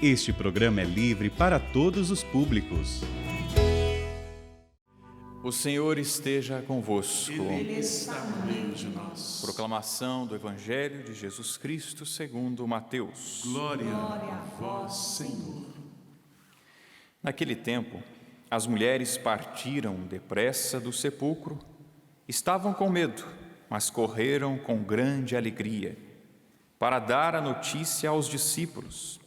Este programa é livre para todos os públicos. O Senhor esteja convosco. Ele está no meio de nós. Proclamação do Evangelho de Jesus Cristo segundo Mateus. Glória a vós, Senhor. Naquele tempo, as mulheres partiram depressa do sepulcro. Estavam com medo, mas correram com grande alegria para dar a notícia aos discípulos.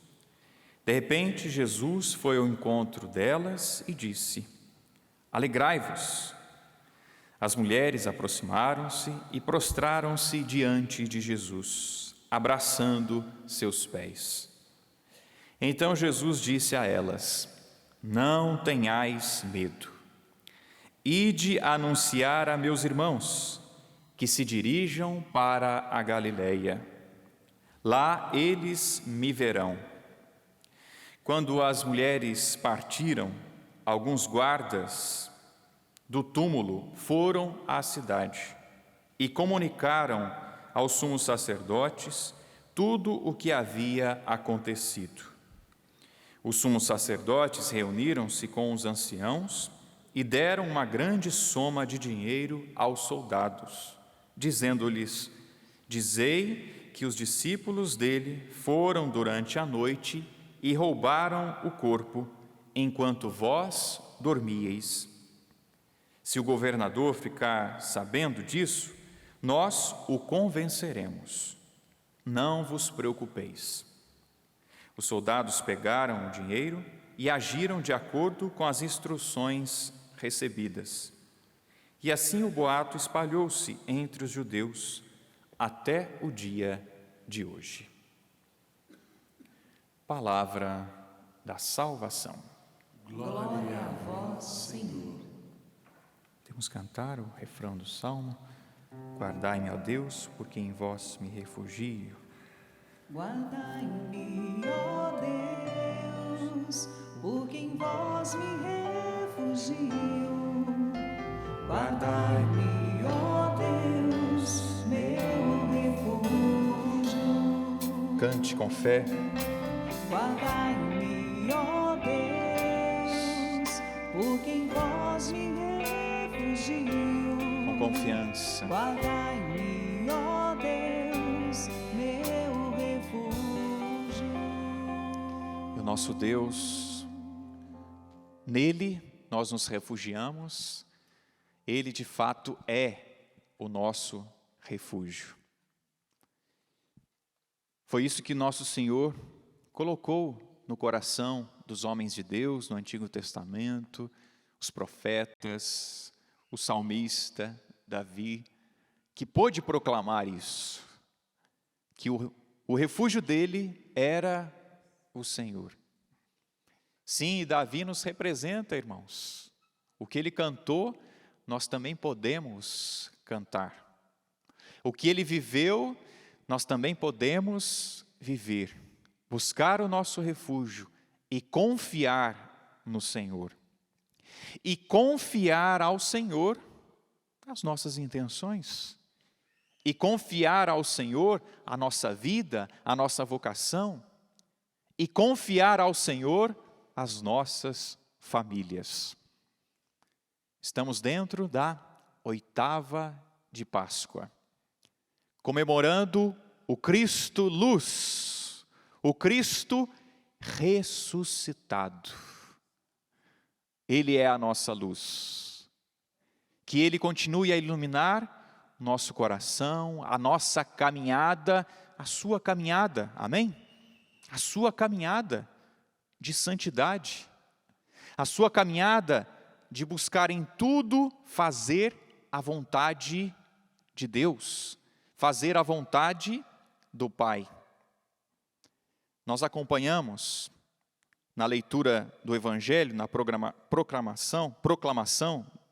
De repente, Jesus foi ao encontro delas e disse: Alegrai-vos. As mulheres aproximaram-se e prostraram-se diante de Jesus, abraçando seus pés. Então Jesus disse a elas: Não tenhais medo. Ide anunciar a meus irmãos que se dirijam para a Galileia. Lá eles me verão. Quando as mulheres partiram, alguns guardas do túmulo foram à cidade e comunicaram aos sumos sacerdotes tudo o que havia acontecido. Os sumos sacerdotes reuniram-se com os anciãos e deram uma grande soma de dinheiro aos soldados, dizendo-lhes: Dizei que os discípulos dele foram durante a noite e roubaram o corpo, enquanto vós dormíeis. Se o governador ficar sabendo disso, nós o convenceremos. Não vos preocupeis. Os soldados pegaram o dinheiro e agiram de acordo com as instruções recebidas. E assim o boato espalhou-se entre os judeus até o dia de hoje. Palavra da salvação. Glória a vós, Senhor. Vamos cantar o refrão do Salmo. Guardai-me, ó Deus, porque em vós me refugio. Guardai-me, ó Deus, porque em vós me refugio. Guardai-me, ó Deus, meu refúgio. Cante com fé. Guardai-me, ó Deus, porque em vós me refugio. Com confiança. Guardai-me, ó Deus, meu refúgio. E o nosso Deus, nele nós nos refugiamos. Ele de fato é o nosso refúgio. Foi isso que nosso Senhor colocou no coração dos homens de Deus no Antigo Testamento, os profetas, o salmista Davi, que pôde proclamar isso, que o refúgio dele era o Senhor. Sim, Davi nos representa, irmãos. O que ele cantou, nós também podemos cantar. O que ele viveu, nós também podemos viver. Buscar o nosso refúgio e confiar no Senhor. E confiar ao Senhor as nossas intenções. E confiar ao Senhor a nossa vida, a nossa vocação. E confiar ao Senhor as nossas famílias. Estamos dentro da 8ª de Páscoa, comemorando o Cristo luz, o Cristo ressuscitado. Ele é a nossa luz. Que Ele continue a iluminar nosso coração, a nossa caminhada, a sua caminhada, amém? A sua caminhada de santidade, a sua caminhada de buscar em tudo fazer a vontade de Deus, fazer a vontade do Pai. Nós acompanhamos na leitura do Evangelho, na proclamação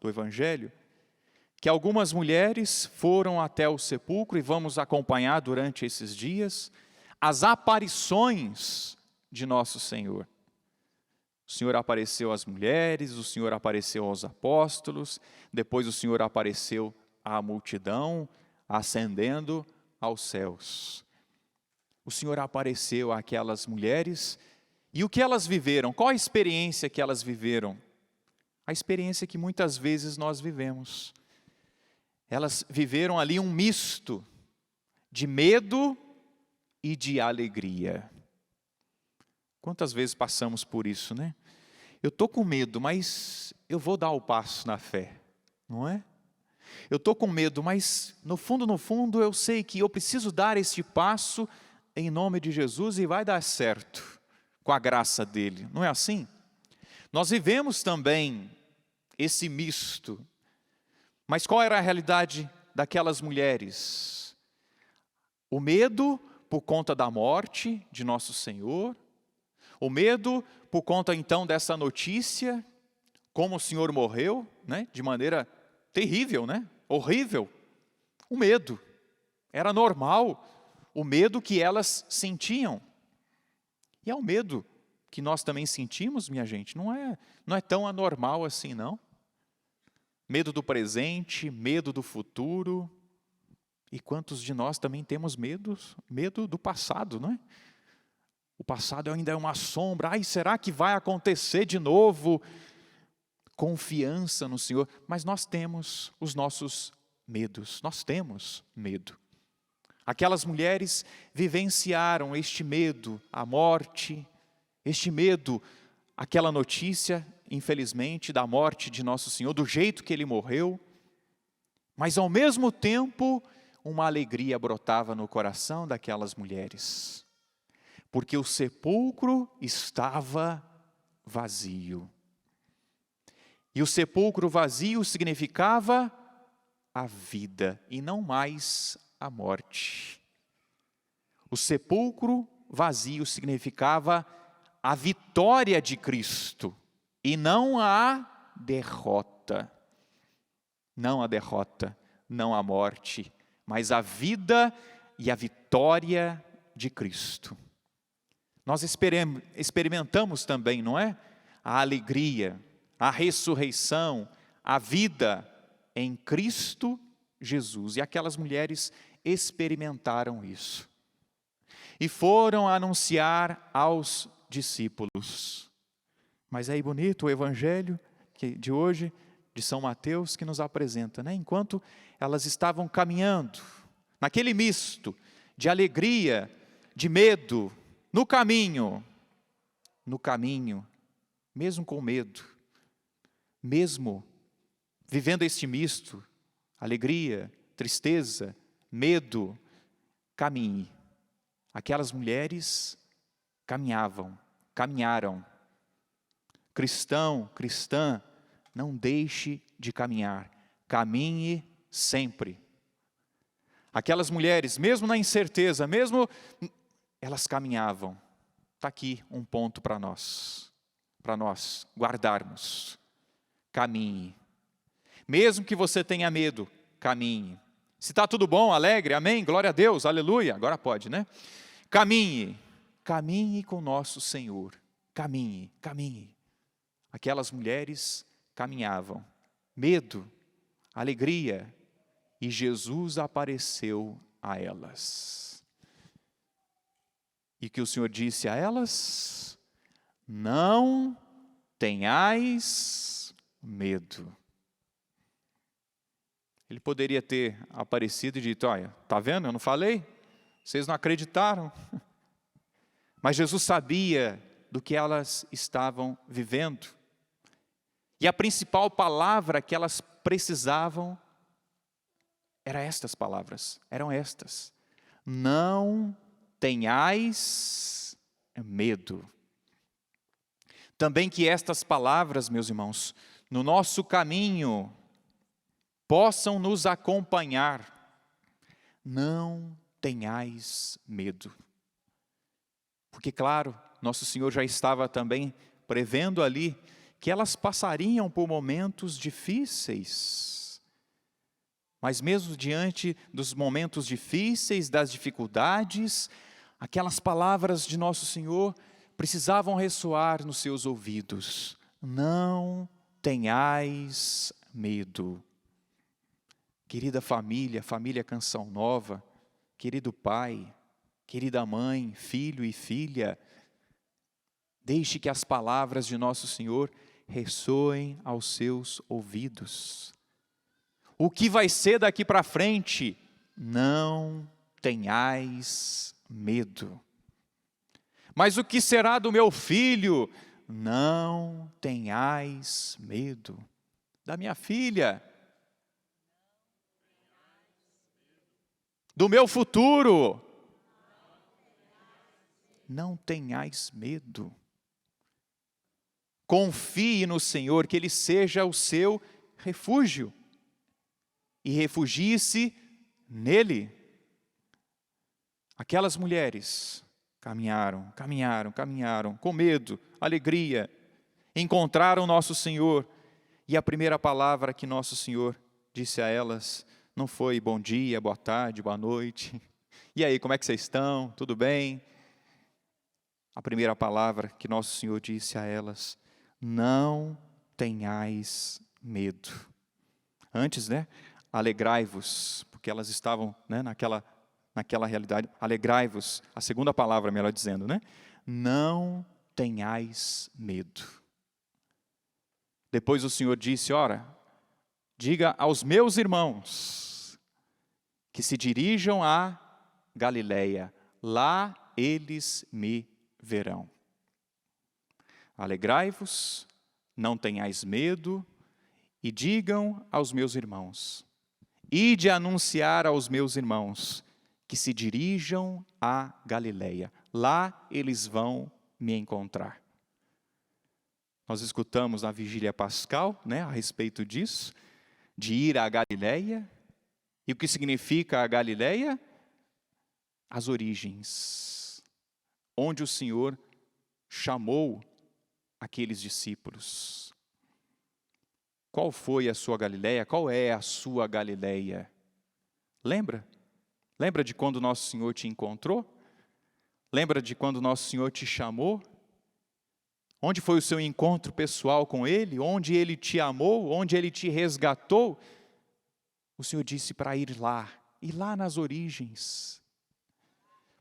do Evangelho, que algumas mulheres foram até o sepulcro e vamos acompanhar durante esses dias as aparições de nosso Senhor. O Senhor apareceu às mulheres, o Senhor apareceu aos apóstolos, depois o Senhor apareceu à multidão, ascendendo aos céus. O Senhor apareceu àquelas mulheres E o que elas viveram? Qual a experiência que elas viveram? A experiência que muitas vezes nós vivemos. Elas viveram ali um misto de medo e de alegria. Quantas vezes passamos por isso, né? Eu estou com medo, mas eu vou dar o passo na fé, não é? Eu estou com medo, mas no fundo eu sei que eu preciso dar este passo em nome de Jesus e vai dar certo, com a graça dele, não é assim? Nós vivemos também esse misto, mas qual era a realidade daquelas mulheres? O medo por conta da morte de nosso Senhor, o medo por conta então dessa notícia, como o Senhor morreu, né, de maneira terrível, né, horrível. O medo, era normal, o medo que elas sentiam. E é o medo que nós também sentimos, minha gente, não é tão anormal assim, não. Medo do presente, medo do futuro. E quantos de nós também temos medo do passado, não é? O passado ainda é uma sombra. Ai, será que vai acontecer de novo? Confiança no Senhor. Mas nós temos os nossos medos. Nós temos medo. Aquelas mulheres vivenciaram este medo, a morte, este medo, aquela notícia, infelizmente, da morte de nosso Senhor, do jeito que Ele morreu. Mas ao mesmo tempo, uma alegria brotava no coração daquelas mulheres, porque o sepulcro estava vazio. E o sepulcro vazio significava a vida e não mais a morte. O sepulcro vazio significava a vitória de Cristo e não a derrota. Não a derrota, não a morte, mas a vida e a vitória de Cristo. Nós experimentamos também, não é? A alegria, a ressurreição, a vida em Cristo Jesus. E aquelas mulheres experimentaram isso. E foram anunciar aos discípulos. Mas é aí bonito o evangelho de hoje, de São Mateus, que nos apresenta, né? Enquanto elas estavam caminhando, naquele misto de alegria, de medo, no caminho, mesmo com medo, mesmo vivendo este misto, alegria, tristeza, medo, caminhe. Aquelas mulheres caminharam. Cristão, cristã, não deixe de caminhar, caminhe sempre. Aquelas mulheres, mesmo na incerteza, elas caminhavam. Está aqui um ponto para nós guardarmos. Caminhe. Mesmo que você tenha medo, caminhe. Se está tudo bom, alegre, amém, glória a Deus, aleluia, agora pode, né? Caminhe com nosso Senhor, caminhe. Aquelas mulheres caminhavam, medo, alegria, e Jesus apareceu a elas. E que o Senhor disse a elas: não tenhais medo. Ele poderia ter aparecido e dito: olha, está vendo, eu não falei? Vocês não acreditaram. Mas Jesus sabia do que elas estavam vivendo. E a principal palavra que elas precisavam eram estas: não tenhais medo. Também que estas palavras, meus irmãos, no nosso caminho, possam nos acompanhar. Não tenhais medo. Porque, claro, nosso Senhor já estava também prevendo ali que elas passariam por momentos difíceis. Mas mesmo diante dos momentos difíceis, das dificuldades, aquelas palavras de nosso Senhor precisavam ressoar nos seus ouvidos. Não tenhais medo. Querida família Canção Nova, querido pai, querida mãe, filho e filha, Deixe que as palavras de nosso Senhor ressoem aos seus ouvidos. O que vai ser daqui para frente? Não tenhais medo. Mas o que será do meu filho? Não tenhais medo. Da minha filha? Do meu futuro? Não tenhais medo. Confie no Senhor, que Ele seja o seu refúgio. E refugie-se nele. Aquelas mulheres caminharam, com medo, alegria, encontraram nosso Senhor, e a primeira palavra que nosso Senhor disse a elas não foi bom dia, boa tarde, boa noite, e aí, como é que vocês estão? Tudo bem? A primeira palavra que nosso Senhor disse a elas: não tenhais medo. Antes, alegrai-vos, porque elas estavam naquela realidade. Alegrai-vos, a segunda palavra, melhor dizendo, não tenhais medo. Depois o Senhor disse: ora, diga aos meus irmãos que se dirijam a Galileia, lá eles me verão. Alegrai-vos, não tenhais medo, e digam aos meus irmãos: ide anunciar aos meus irmãos que se dirijam a Galileia, lá eles vão me encontrar. Nós escutamos na vigília pascal, a respeito disso, de ir à Galileia. E o que significa a Galileia? As origens, onde o Senhor chamou aqueles discípulos. Qual foi a sua Galileia? Qual é a sua Galileia? Lembra? Lembra de quando nosso Senhor te encontrou? Lembra de quando nosso Senhor te chamou? Onde foi o seu encontro pessoal com Ele? Onde Ele te amou? Onde Ele te resgatou? O Senhor disse para ir lá nas origens.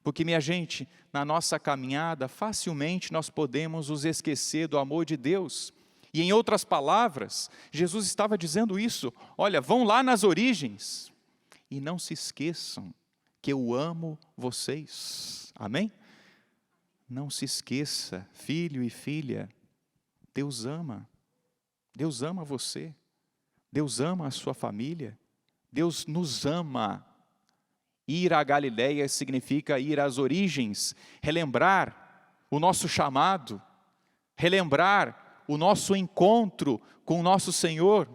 Porque, minha gente, na nossa caminhada, facilmente nós podemos nos esquecer do amor de Deus. E em outras palavras, Jesus estava dizendo isso: olha, vão lá nas origens e não se esqueçam que eu amo vocês. Amém? Não se esqueça, filho e filha, Deus ama você, Deus ama a sua família, Deus nos ama. Ir à Galileia significa ir às origens, relembrar o nosso chamado, relembrar o nosso encontro com o nosso Senhor.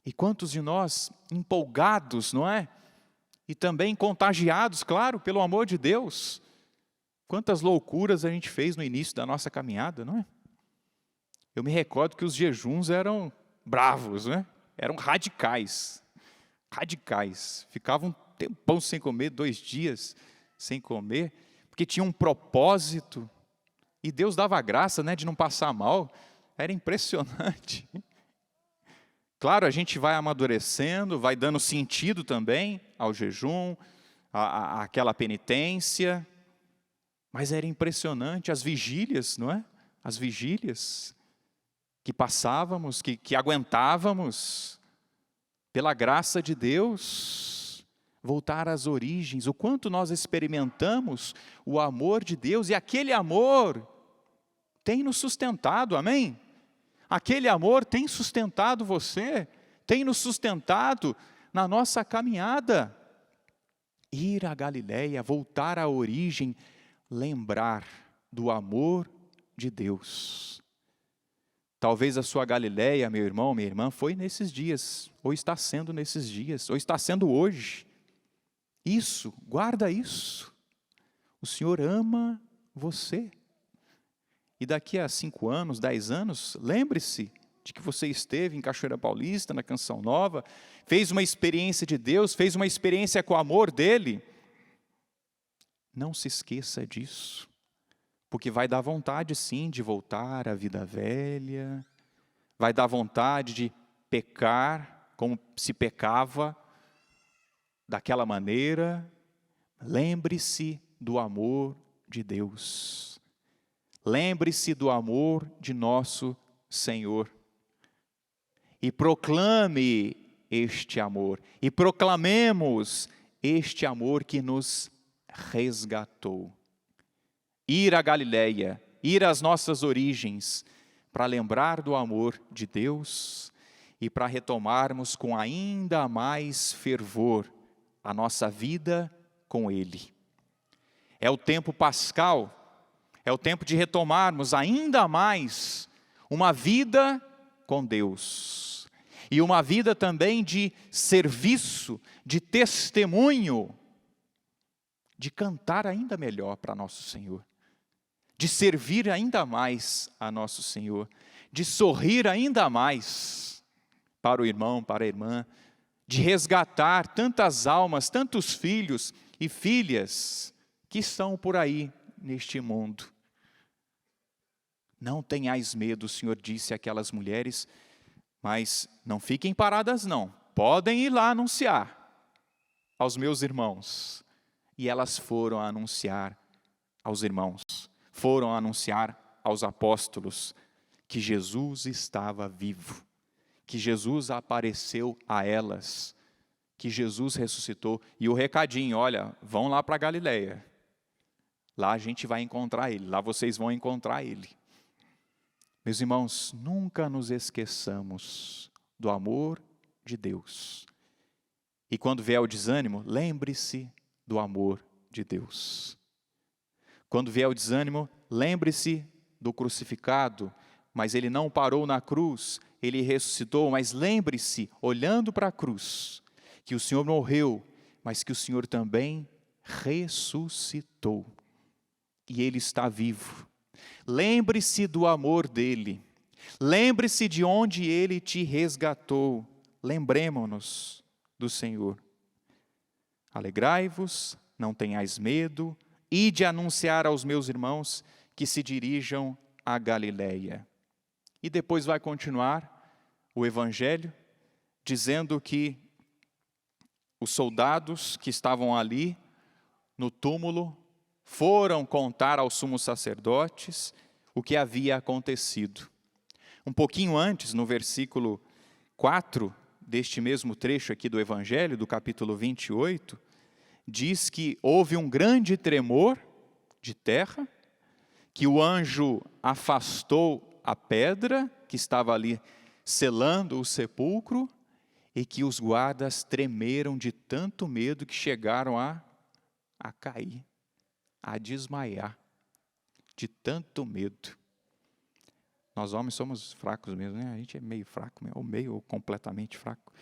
E quantos de nós empolgados, não é? E também contagiados, claro, pelo amor de Deus. Quantas loucuras a gente fez no início da nossa caminhada, não é? Eu me recordo que os jejuns eram bravos, Eram radicais. Ficavam um tempão sem comer, 2 dias sem comer, porque tinha um propósito, e Deus dava graça, de não passar mal. Era impressionante. Claro, a gente vai amadurecendo, vai dando sentido também ao jejum, àquela penitência, mas era impressionante as vigílias, não é? As vigílias que passávamos, que aguentávamos, pela graça de Deus, voltar às origens, o quanto nós experimentamos o amor de Deus, e aquele amor tem nos sustentado, amém? Aquele amor tem sustentado você, tem nos sustentado na nossa caminhada. Ir à Galileia, voltar à origem, lembrar do amor de Deus. Talvez a sua Galileia, meu irmão, minha irmã, foi nesses dias, ou está sendo nesses dias, ou está sendo hoje. Isso, guarda isso. O Senhor ama você. E daqui a 5 anos, 10 anos, lembre-se de que você esteve em Cachoeira Paulista, na Canção Nova, fez uma experiência de Deus, fez uma experiência com o amor dEle. Não se esqueça disso. Porque vai dar vontade, sim, de voltar à vida velha, vai dar vontade de pecar, como se pecava, daquela maneira. Lembre-se do amor de Deus. lembre-se do amor de nosso Senhor e proclame este amor, e proclamemos este amor que nos resgatou. Ir à Galileia, ir às nossas origens, para lembrar do amor de Deus e para retomarmos com ainda mais fervor a nossa vida com Ele. É o tempo pascal, é o tempo de retomarmos ainda mais uma vida com Deus. E uma vida também de serviço, de testemunho, de cantar ainda melhor para nosso Senhor, de servir ainda mais a nosso Senhor, de sorrir ainda mais para o irmão, para a irmã, de resgatar tantas almas, tantos filhos e filhas que estão por aí neste mundo. Não tenhais medo, o Senhor disse àquelas mulheres, mas não fiquem paradas não, podem ir lá anunciar aos meus irmãos. E elas foram anunciar aos irmãos, foram anunciar aos apóstolos que Jesus estava vivo, que Jesus apareceu a elas, que Jesus ressuscitou. E o recadinho, olha, vão lá para Galileia, lá a gente vai encontrar Ele, lá vocês vão encontrar Ele. Meus irmãos, nunca nos esqueçamos do amor de Deus. E quando vier o desânimo, lembre-se do amor de Deus. Quando vier o desânimo, lembre-se do crucificado, mas Ele não parou na cruz, Ele ressuscitou, mas lembre-se, olhando para a cruz, que o Senhor morreu, mas que o Senhor também ressuscitou. E Ele está vivo. Lembre-se do amor dEle. Lembre-se de onde Ele te resgatou. Lembremo-nos do Senhor. Alegrai-vos, não tenhais medo, ide anunciar aos meus irmãos que se dirijam a Galileia. E depois vai continuar o Evangelho, dizendo que os soldados que estavam ali no túmulo foram contar aos sumos sacerdotes o que havia acontecido. Um pouquinho antes, no versículo 4 deste mesmo trecho aqui do Evangelho, do capítulo 28, diz que houve um grande tremor de terra, que o anjo afastou a pedra que estava ali selando o sepulcro, e que os guardas tremeram de tanto medo que chegaram a cair, a desmaiar, de tanto medo. Nós homens somos fracos mesmo, né? A gente é meio fraco, ou meio ou completamente fraco.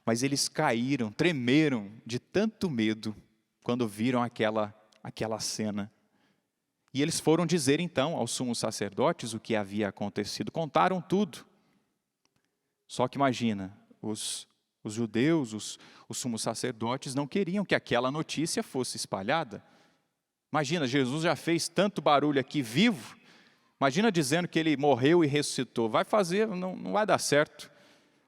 Mas eles caíram, tremeram de tanto medo quando viram aquela cena. E eles foram dizer então aos sumos sacerdotes o que havia acontecido. Contaram tudo. Só que imagina, os judeus, os sumos sacerdotes não queriam que aquela notícia fosse espalhada. Imagina, Jesus já fez tanto barulho aqui vivo. Imagina dizendo que Ele morreu e ressuscitou. Vai fazer, não vai dar certo.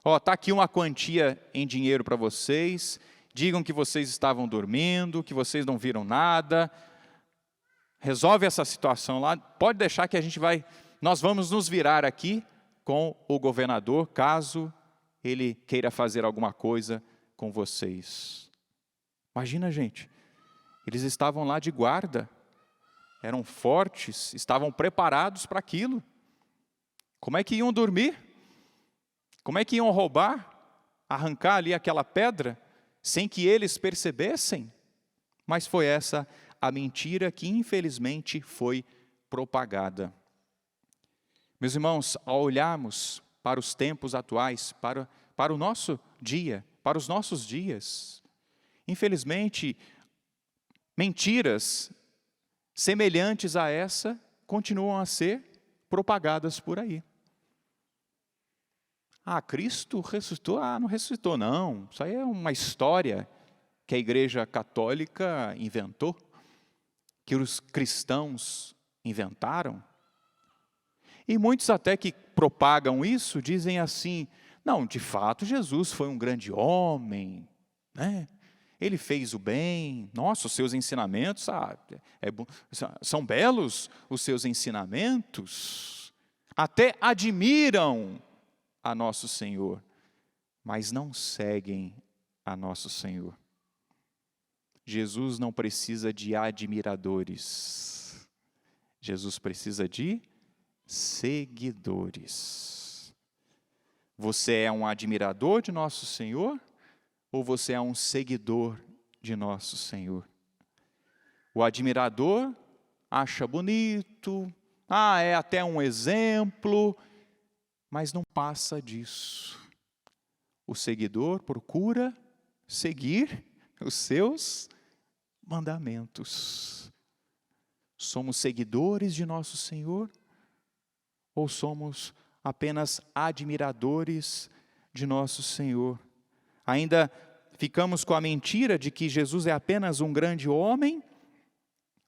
Está aqui uma quantia em dinheiro para vocês. Digam que vocês estavam dormindo, que vocês não viram nada. Resolve essa situação lá. Pode deixar que nós vamos nos virar aqui com o governador, caso ele queira fazer alguma coisa com vocês. Imagina, gente. Eles estavam lá de guarda, eram fortes, estavam preparados para aquilo. Como é que iam dormir? Como é que iam roubar, arrancar ali aquela pedra, sem que eles percebessem? Mas foi essa a mentira que infelizmente foi propagada. Meus irmãos, ao olharmos para os tempos atuais, para o nosso dia, para os nossos dias, infelizmente, mentiras semelhantes a essa continuam a ser propagadas por aí. Cristo ressuscitou? Não ressuscitou não. Isso aí é uma história que a Igreja Católica inventou, que os cristãos inventaram. E muitos até que propagam isso dizem assim: não, de fato Jesus foi um grande homem, né? ele fez o bem, nossa, os seus ensinamentos, são belos os seus ensinamentos, até admiram a nosso Senhor, mas não seguem a nosso Senhor. Jesus não precisa de admiradores, Jesus precisa de seguidores. Você é um admirador de nosso Senhor ou você é um seguidor de nosso Senhor? O admirador acha bonito, é até um exemplo, mas não passa disso. O seguidor procura seguir os seus mandamentos. Somos seguidores de nosso Senhor ou somos apenas admiradores de nosso Senhor? Ainda ficamos com a mentira de que Jesus é apenas um grande homem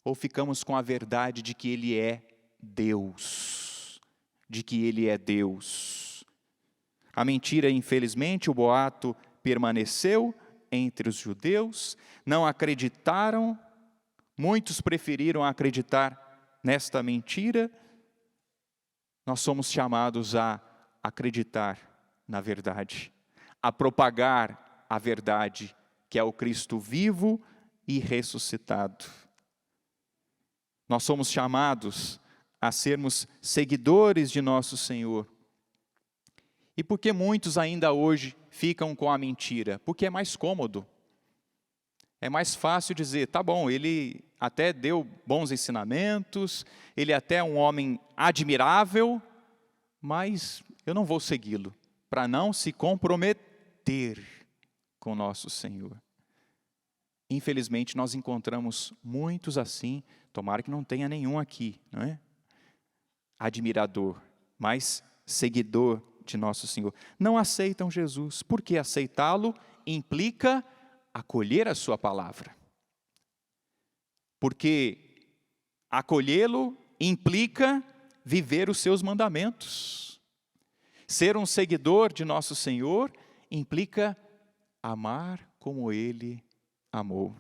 ou ficamos com a verdade de que Ele é Deus? De que Ele é Deus. A mentira, infelizmente, o boato permaneceu entre os judeus, não acreditaram, muitos preferiram acreditar nesta mentira. Nós somos chamados a acreditar na verdade, a propagar a verdade, que é o Cristo vivo e ressuscitado. Nós somos chamados a sermos seguidores de nosso Senhor. E por que muitos ainda hoje ficam com a mentira? Porque é mais cômodo. É mais fácil dizer, tá bom, ele até deu bons ensinamentos, ele até é um homem admirável, mas eu não vou segui-lo, para não se comprometer com nosso Senhor. Infelizmente, nós encontramos muitos assim, tomara que não tenha nenhum aqui, não é? Admirador, mas seguidor de nosso Senhor. Não aceitam Jesus, porque aceitá-lo implica acolher a sua palavra. Porque acolhê-lo implica viver os seus mandamentos. Ser um seguidor de nosso Senhor implica amar como Ele amou.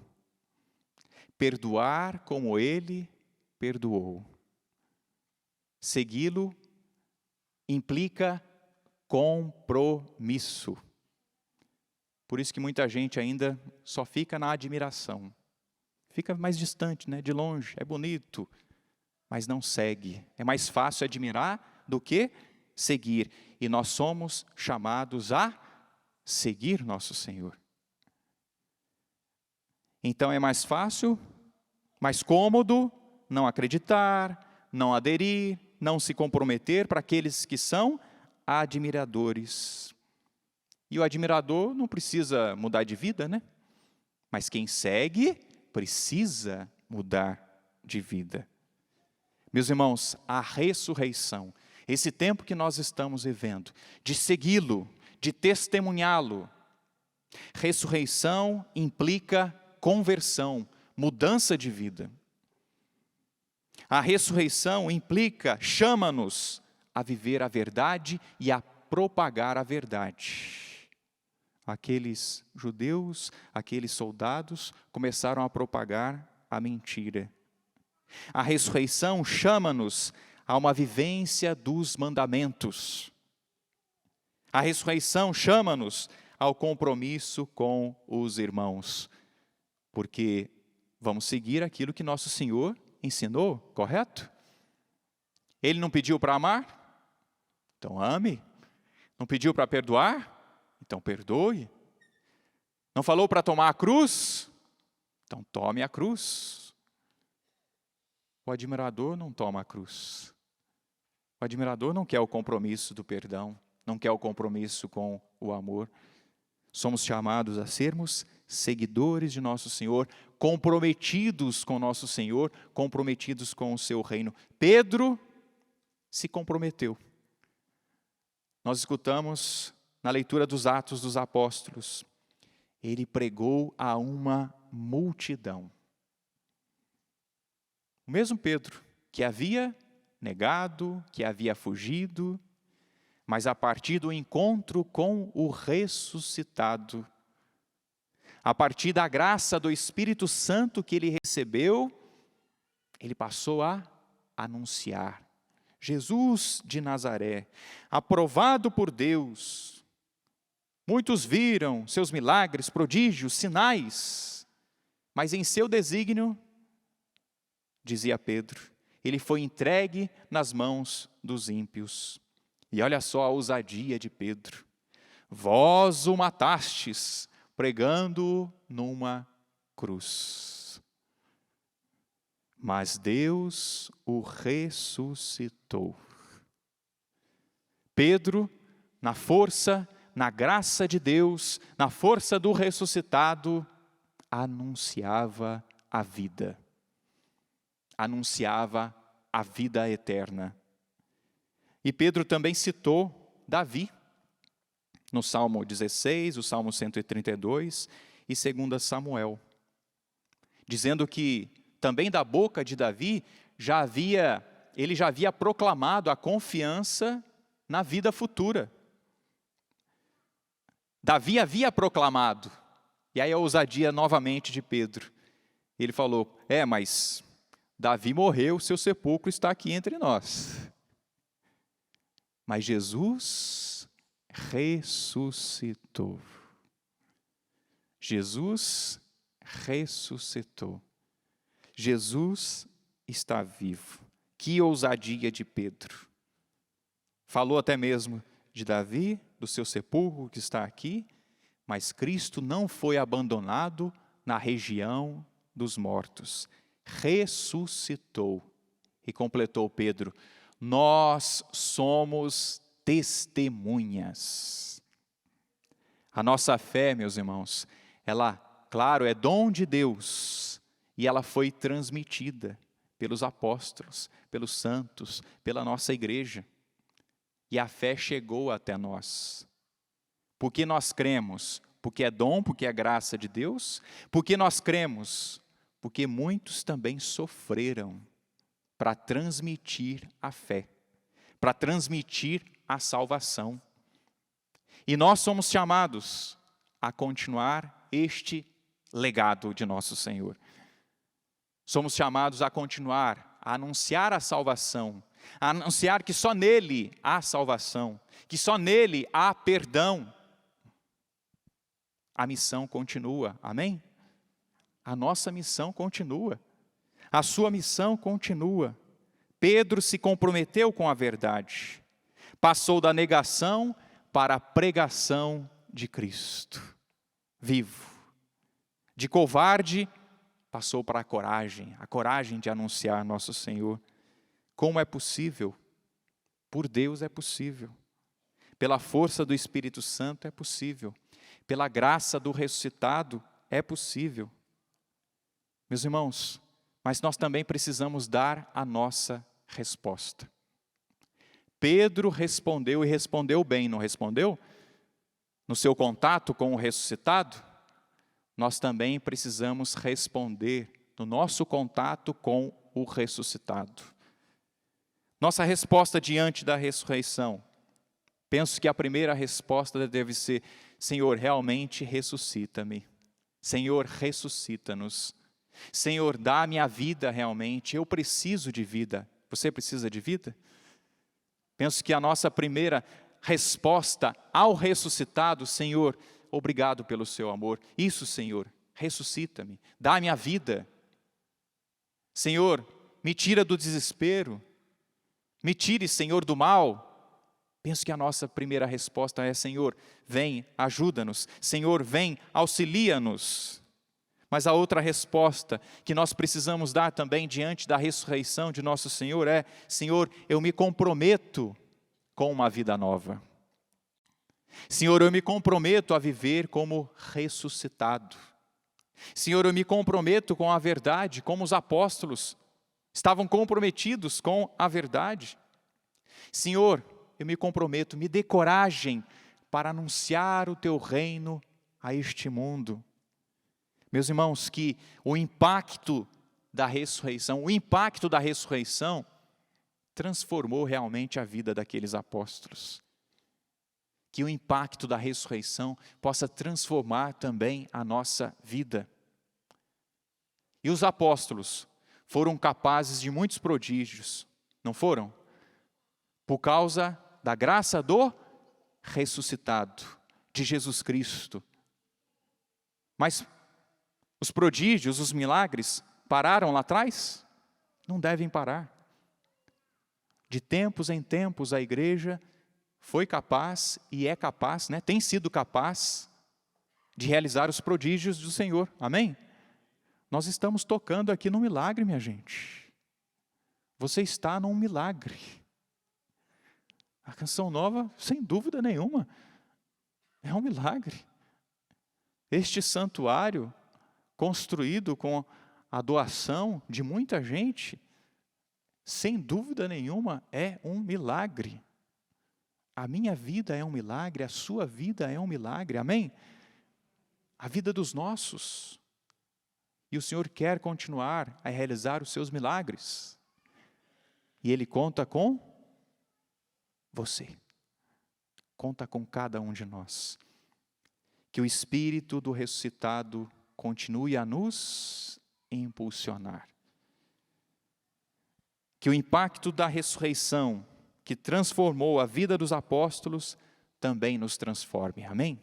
Perdoar como Ele perdoou. Segui-lo implica compromisso. Por isso que muita gente ainda só fica na admiração. Fica mais distante, né? De longe, é bonito, mas não segue. É mais fácil admirar do que seguir. E nós somos chamados a seguir nosso Senhor. Então é mais fácil, mais cômodo, não acreditar, não aderir, não se comprometer para aqueles que são admiradores. E o admirador não precisa mudar de vida, né? Mas quem segue precisa mudar de vida. Meus irmãos, a ressurreição, esse tempo que nós estamos vivendo, de segui-lo, de testemunhá-lo, ressurreição implica conversão, mudança de vida. A ressurreição implica, chama-nos a viver a verdade e a propagar a verdade. Aqueles judeus, aqueles soldados começaram a propagar a mentira. A ressurreição chama-nos a uma vivência dos mandamentos. A ressurreição chama-nos ao compromisso com os irmãos, porque vamos seguir aquilo que nosso Senhor ensinou, correto? Ele não pediu para amar? Então ame. Não pediu para perdoar? Então perdoe. Não falou para tomar a cruz? Então tome a cruz. O admirador não toma a cruz. O admirador não quer o compromisso do perdão, não quer o compromisso com o amor. Somos chamados a sermos seguidores de nosso Senhor, comprometidos com nosso Senhor, comprometidos com o seu reino. Pedro se comprometeu. Nós escutamos na leitura dos Atos dos Apóstolos, ele pregou a uma multidão. O mesmo Pedro, que havia negado, que havia fugido, mas a partir do encontro com o ressuscitado, A partir da graça do Espírito Santo que ele recebeu, ele passou a anunciar. Jesus de Nazaré, aprovado por Deus. Muitos viram seus milagres, prodígios, sinais, mas em seu desígnio, dizia Pedro, ele foi entregue nas mãos dos ímpios. E olha só a ousadia de Pedro. Vós o matastes, pregando-o numa cruz. Mas Deus o ressuscitou. Pedro, na força, na graça de Deus, na força do ressuscitado, anunciava a vida. Anunciava a vida eterna. E Pedro também citou Davi, no Salmo 16, o Salmo 132 e 2 Samuel, dizendo que também da boca de Davi ele já havia proclamado a confiança na vida futura. Davi havia proclamado, e aí a ousadia novamente de Pedro. Ele falou, mas Davi morreu, seu sepulcro está aqui entre nós. Mas Jesus ressuscitou. Jesus ressuscitou. Jesus está vivo. Que ousadia de Pedro. Falou até mesmo de Davi, do seu sepulcro que está aqui, mas Cristo não foi abandonado na região dos mortos. Ressuscitou. E completou Pedro, nós somos testemunhas. A nossa fé, meus irmãos, ela, claro, é dom de Deus, e ela foi transmitida pelos apóstolos, pelos santos, pela nossa igreja. E a fé chegou até nós. Porque nós cremos? Porque é dom, porque é graça de Deus? Porque nós cremos? Porque muitos também sofreram para transmitir a fé, para transmitir a salvação. E nós somos chamados a continuar este legado de nosso Senhor. Somos chamados a continuar, a anunciar a salvação, a anunciar que só nele há salvação, que só nele há perdão. A missão continua, amém? A nossa missão continua, a sua missão continua. Pedro se comprometeu com a verdade, passou da negação para a pregação de Cristo, vivo. De covarde, passou para a coragem de anunciar nosso Senhor. Como é possível? Por Deus é possível. Pela força do Espírito Santo é possível. Pela graça do ressuscitado é possível. Meus irmãos, mas nós também precisamos dar a nossa resposta. Pedro respondeu e respondeu bem, não respondeu? No seu contato com o ressuscitado, nós também precisamos responder no nosso contato com o ressuscitado. Nossa resposta diante da ressurreição, penso que a primeira resposta deve ser, Senhor, realmente ressuscita-me. Senhor, ressuscita-nos. Senhor, dá-me a vida realmente, eu preciso de vida. Você precisa de vida? Penso que a nossa primeira resposta ao ressuscitado, Senhor, obrigado pelo seu amor. Isso, Senhor, ressuscita-me, dá-me a vida. Senhor, me tira do desespero, me tire, Senhor, do mal. Penso que a nossa primeira resposta é, Senhor, vem, ajuda-nos. Senhor, vem, auxilia-nos. Mas a outra resposta que nós precisamos dar também diante da ressurreição de nosso Senhor é, Senhor, eu me comprometo com uma vida nova. Senhor, eu me comprometo a viver como ressuscitado. Senhor, eu me comprometo com a verdade, como os apóstolos estavam comprometidos com a verdade. Senhor, eu me comprometo, me dê coragem para anunciar o teu reino a este mundo. Meus irmãos, que o impacto da ressurreição transformou realmente a vida daqueles apóstolos. que o impacto da ressurreição possa transformar também a nossa vida. E os apóstolos foram capazes de muitos prodígios, não foram? Por causa da graça do ressuscitado, de Jesus Cristo. Mas os prodígios, os milagres, pararam lá atrás? Não devem parar. De tempos em tempos a igreja foi capaz e é capaz, tem sido capaz de realizar os prodígios do Senhor. Amém? Nós estamos tocando aqui num milagre, minha gente. Você está num milagre. A canção nova, sem dúvida nenhuma, é um milagre. Este santuário, construído com a doação de muita gente, sem dúvida nenhuma, é um milagre. A minha vida é um milagre, a sua vida é um milagre, amém? A vida dos nossos. E o Senhor quer continuar a realizar os seus milagres. E Ele conta com você. Conta com cada um de nós. Que o Espírito do ressuscitado continue a nos impulsionar. Que o impacto da ressurreição que transformou a vida dos apóstolos também nos transforme. Amém?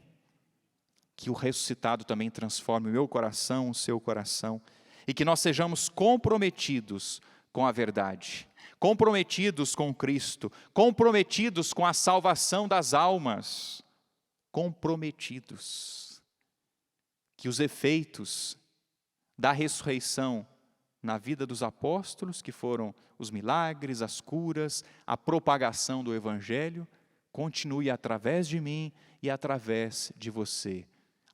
Que o ressuscitado também transforme o meu coração, o seu coração, e que nós sejamos comprometidos com a verdade, comprometidos com Cristo, comprometidos com a salvação das almas, comprometidos. Que os efeitos da ressurreição na vida dos apóstolos, que foram os milagres, as curas, a propagação do Evangelho, continue através de mim e através de você.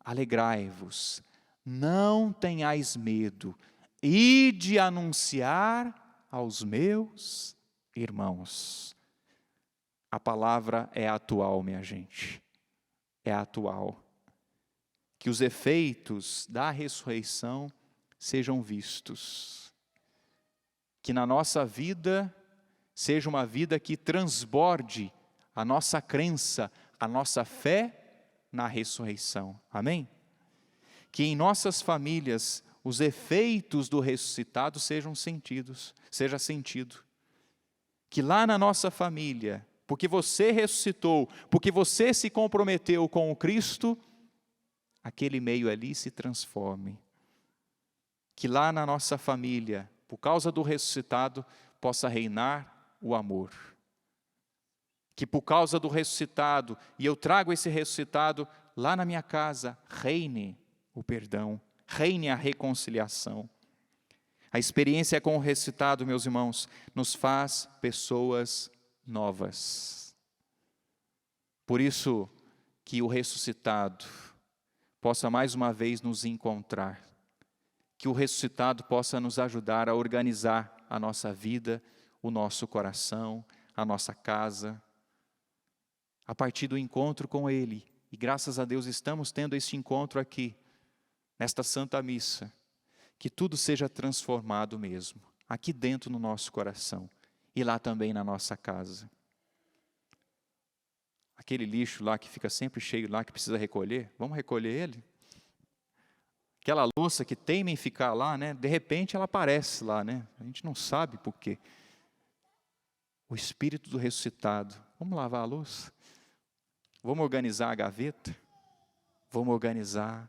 Alegrai-vos, não tenhais medo, ide anunciar aos meus irmãos. A palavra é atual, minha gente, é atual. Que os efeitos da ressurreição sejam vistos. Que na nossa vida seja uma vida que transborde a nossa crença, a nossa fé na ressurreição. Amém? Que em nossas famílias os efeitos do ressuscitado seja sentido. Que lá na nossa família, porque você ressuscitou, porque você se comprometeu com o Cristo, aquele meio ali se transforme. Que lá na nossa família, por causa do ressuscitado, possa reinar o amor. Que por causa do ressuscitado, e eu trago esse ressuscitado lá na minha casa, reine o perdão, reine a reconciliação. A experiência com o ressuscitado, meus irmãos, nos faz pessoas novas. Por isso que o ressuscitado possa mais uma vez nos encontrar. Que o ressuscitado possa nos ajudar a organizar a nossa vida, o nosso coração, a nossa casa, a partir do encontro com Ele. E graças a Deus estamos tendo esse encontro aqui, nesta Santa Missa. Que tudo seja transformado mesmo, aqui dentro no nosso coração e lá também na nossa casa. Aquele lixo lá que fica sempre cheio lá, que precisa recolher, vamos recolher ele? Aquela louça que teima em ficar lá, de repente ela aparece lá, a gente não sabe por quê. O Espírito do ressuscitado, vamos lavar a louça? Vamos organizar a gaveta? Vamos organizar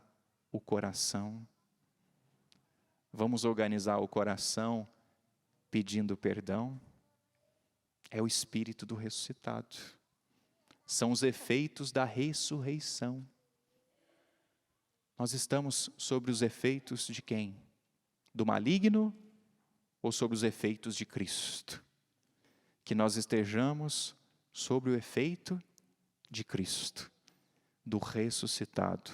o coração? Vamos organizar o coração pedindo perdão? É o Espírito do ressuscitado. São os efeitos da ressurreição. Nós estamos sobre os efeitos de quem? Do maligno ou sobre os efeitos de Cristo? Que nós estejamos sobre o efeito de Cristo, do ressuscitado.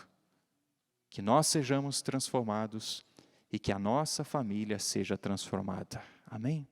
Que nós sejamos transformados e que a nossa família seja transformada. Amém?